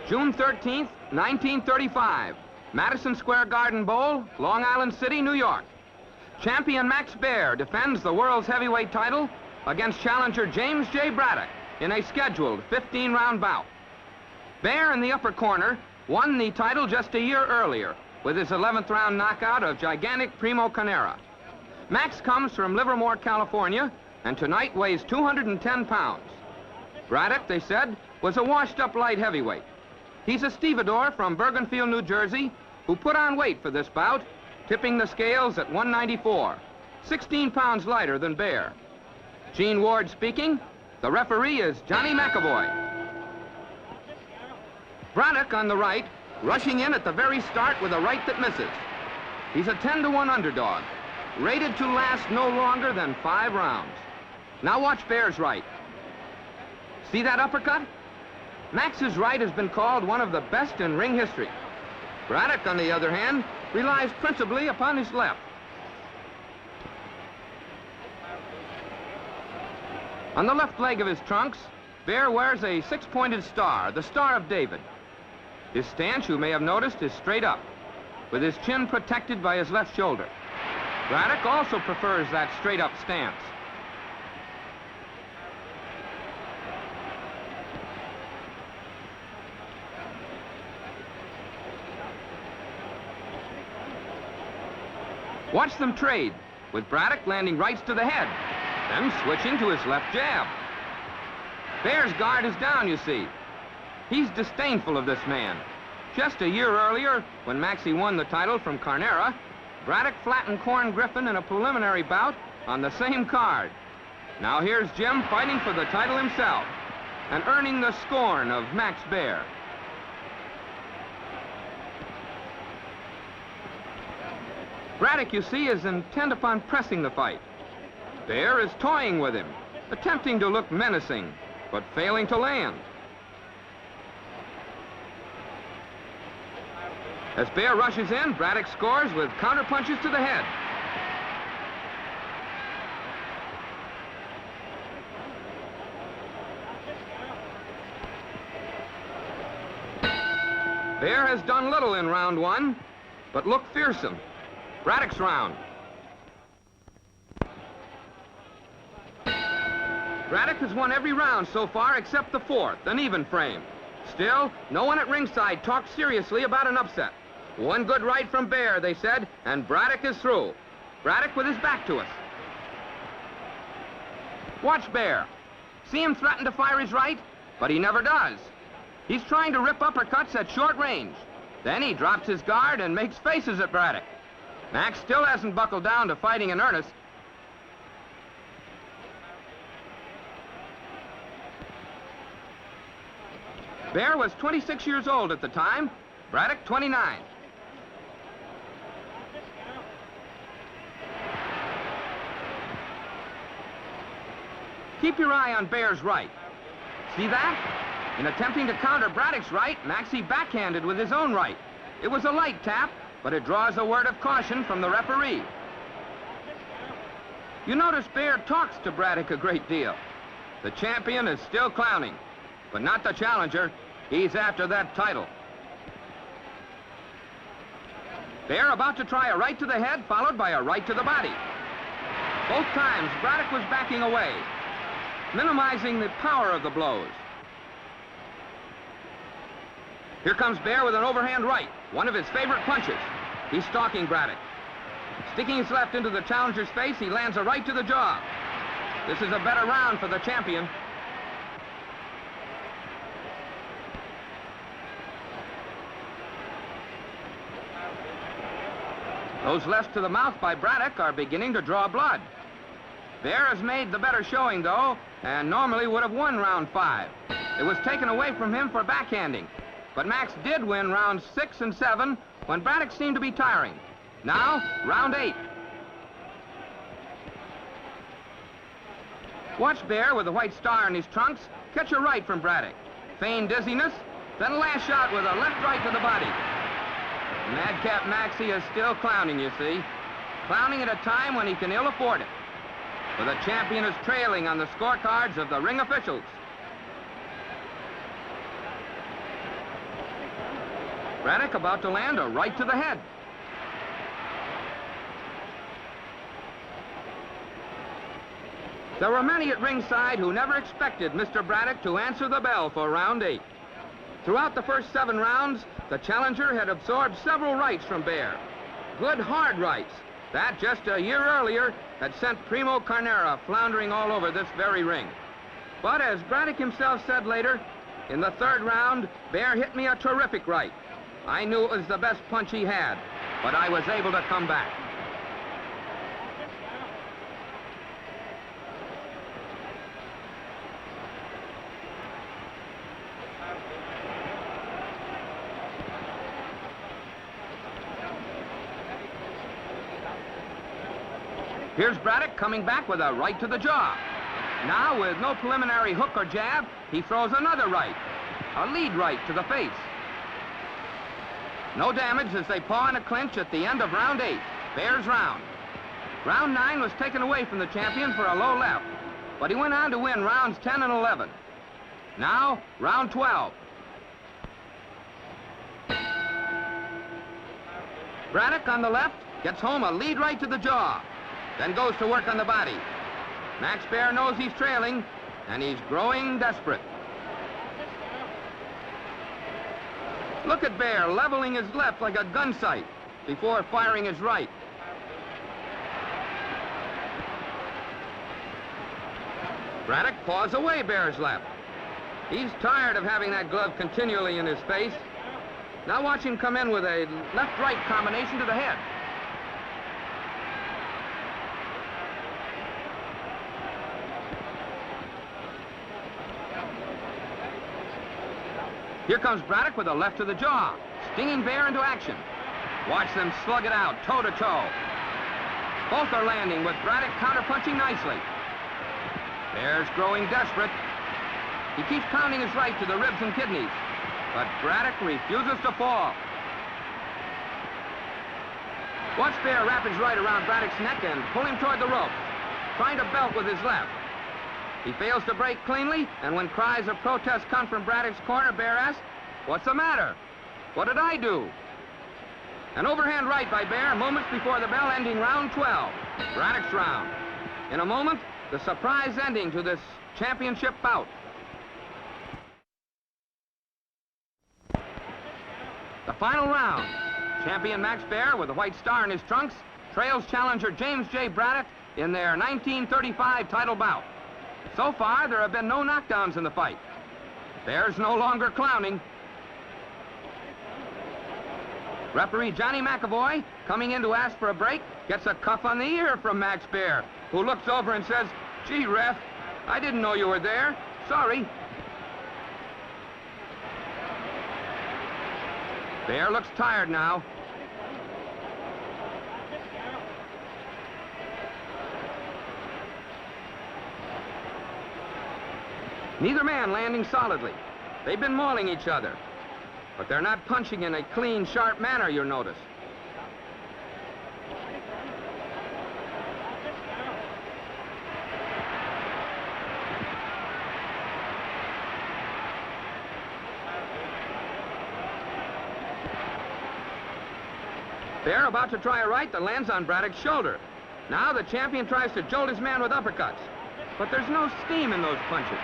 June 13th, 1935. Madison Square Garden Bowl, Long Island City, New York. Champion Max Baer defends the world's heavyweight title against challenger James J. Braddock in a scheduled 15-round bout. Baer in the upper corner won the title just a year earlier with his 11th round knockout of gigantic Primo Carnera. Max comes from Livermore, California, and tonight weighs 210 pounds. Braddock, they said, was a washed-up light heavyweight. He's a stevedore from Bergenfield, New Jersey, who put on weight for this bout, tipping the scales at 194, 16 pounds lighter than Baer. Gene Ward speaking. The referee is Johnny McAvoy. Braddock on the right, rushing in at the very start with a right that misses. He's a 10-to-1 underdog, rated to last no longer than 5 rounds. Now watch Baer's right. See that uppercut? Max's right has been called one of the best in ring history. Braddock, on the other hand, relies principally upon his left. On the left leg of his trunks, Baer wears a 6-pointed star, the Star of David. His stance, you may have noticed, is straight up, with his chin protected by his left shoulder. Braddock also prefers that straight-up stance. Watch them trade, with Braddock landing rights to the head, then switching to his left jab. Baer's guard is down, you see. He's disdainful of this man. Just a year earlier, when Maxie won the title from Carnera, Braddock flattened Corn Griffin in a preliminary bout on the same card. Now here's Jim fighting for the title himself and earning the scorn of Max Baer. Braddock, you see, is intent upon pressing the fight. Baer is toying with him, attempting to look menacing, but failing to land. As Baer rushes in, Braddock scores with counterpunches to the head. Baer has done little in round 1, but looked fearsome. Braddock's round. Braddock has won every round so far except the 4th, an even frame. Still, no one at ringside talked seriously about an upset. One good right from Baer, they said, and Braddock is through. Braddock with his back to us. Watch Baer. See him threaten to fire his right, but he never does. He's trying to rip uppercuts at short range. Then he drops his guard and makes faces at Braddock. Max still hasn't buckled down to fighting in earnest. Baer was 26 years old at the time, Braddock 29. Keep your eye on Baer's right. See that? In attempting to counter Braddock's right, Maxie backhanded with his own right. It was a light tap, but it draws a word of caution from the referee. You notice Baer talks to Braddock a great deal. The champion is still clowning, but not the challenger. He's after that title. Baer about to try a right to the head, followed by a right to the body. Both times, Braddock was backing away, minimizing the power of the blows. Here comes Baer with an overhand right, one of his favorite punches. He's stalking Braddock. Sticking his left into the challenger's face, he lands a right to the jaw. This is a better round for the champion. Those lefts to the mouth by Braddock are beginning to draw blood. Baer has made the better showing, though, and normally would have won round 5. It was taken away from him for backhanding. But Max did win rounds 6 and 7 when Braddock seemed to be tiring. Now, round 8. Watch Baer with the white star in his trunks catch a right from Braddock. Feign dizziness, then lash out with a left right to the body. Madcap Maxie is still clowning, you see. Clowning at a time when he can ill afford it. For the champion is trailing on the scorecards of the ring officials. Braddock about to land a right to the head. There were many at ringside who never expected Mr. Braddock to answer the bell for round 8. Throughout the first 7 rounds, the challenger had absorbed several rights from Baer. Good hard rights that just a year earlier had sent Primo Carnera floundering all over this very ring. But as Braddock himself said later, in the 3rd round, Baer hit me a terrific right. I knew it was the best punch he had, but I was able to come back. Here's Braddock coming back with a right to the jaw. Now, with no preliminary hook or jab, he throws another right, a lead right to the face. No damage as they paw in a clinch at the end of round 8, Baer's round. Round 9 was taken away from the champion for a low left, but he went on to win rounds 10 and 11. Now, round 12. Braddock on the left gets home a lead right to the jaw, then goes to work on the body. Max Baer knows he's trailing, and he's growing desperate. Look at Baer leveling his left like a gun sight before firing his right. Braddock paws away Baer's left. He's tired of having that glove continually in his face. Now watch him come in with a left-right combination to the head. Here comes Braddock with a left to the jaw, stinging Baer into action. Watch them slug it out, toe-to-toe. Both are landing with Braddock counterpunching nicely. Baer's growing desperate. He keeps pounding his right to the ribs and kidneys, but Braddock refuses to fall. Watch Baer wrap his right around Braddock's neck and pull him toward the rope, trying to belt with his left. He fails to break cleanly, and when cries of protest come from Braddock's corner, Baer asks, "What's the matter? What did I do?" An overhand right by Baer moments before the bell, ending round 12, Braddock's round. In a moment, the surprise ending to this championship bout. The final round. Champion Max Baer, with a white star in his trunks, trails challenger James J. Braddock in their 1935 title bout. So far, there have been no knockdowns in the fight. Baer's no longer clowning. Referee Johnny McAvoy, coming in to ask for a break, gets a cuff on the ear from Max Baer, who looks over and says, "Gee, ref, I didn't know you were there. Sorry." Baer looks tired now. Neither man landing solidly. They've been mauling each other, but they're not punching in a clean, sharp manner, you'll notice. Baer about to try a right that lands on Braddock's shoulder. Now the champion tries to jolt his man with uppercuts, but there's no steam in those punches.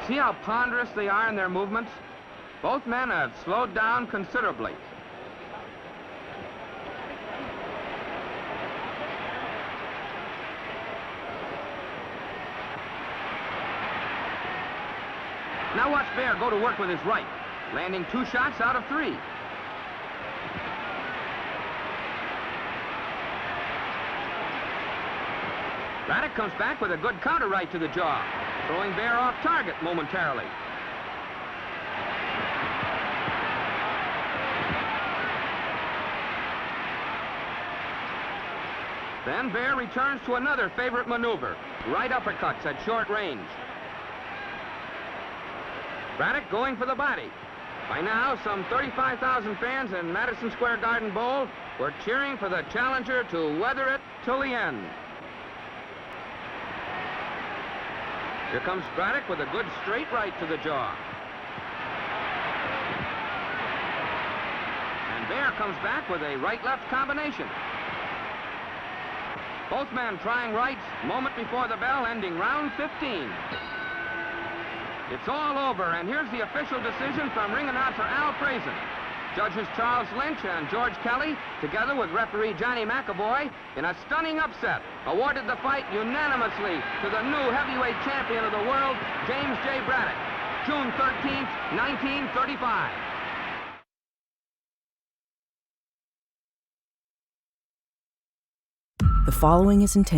See how ponderous they are in their movements? Both men have slowed down considerably. Now watch Baer go to work with his right, landing 2 shots out of 3. Braddock comes back with a good counter right to the jaw, throwing Baer off target momentarily. Then Baer returns to another favorite maneuver, right uppercuts at short range. Braddock going for the body. By now, some 35,000 fans in Madison Square Garden Bowl were cheering for the challenger to weather it till the end. Here comes Braddock with a good straight right to the jaw. And Baer comes back with a right-left combination. Both men trying rights, moment before the bell, ending round 15. It's all over, and here's the official decision from ring announcer Al Prazen. Judges Charles Lynch and George Kelly, together with referee Johnny McAvoy, in a stunning upset, awarded the fight unanimously to the new heavyweight champion of the world, James J. Braddock, June 13th, 1935. The following is intended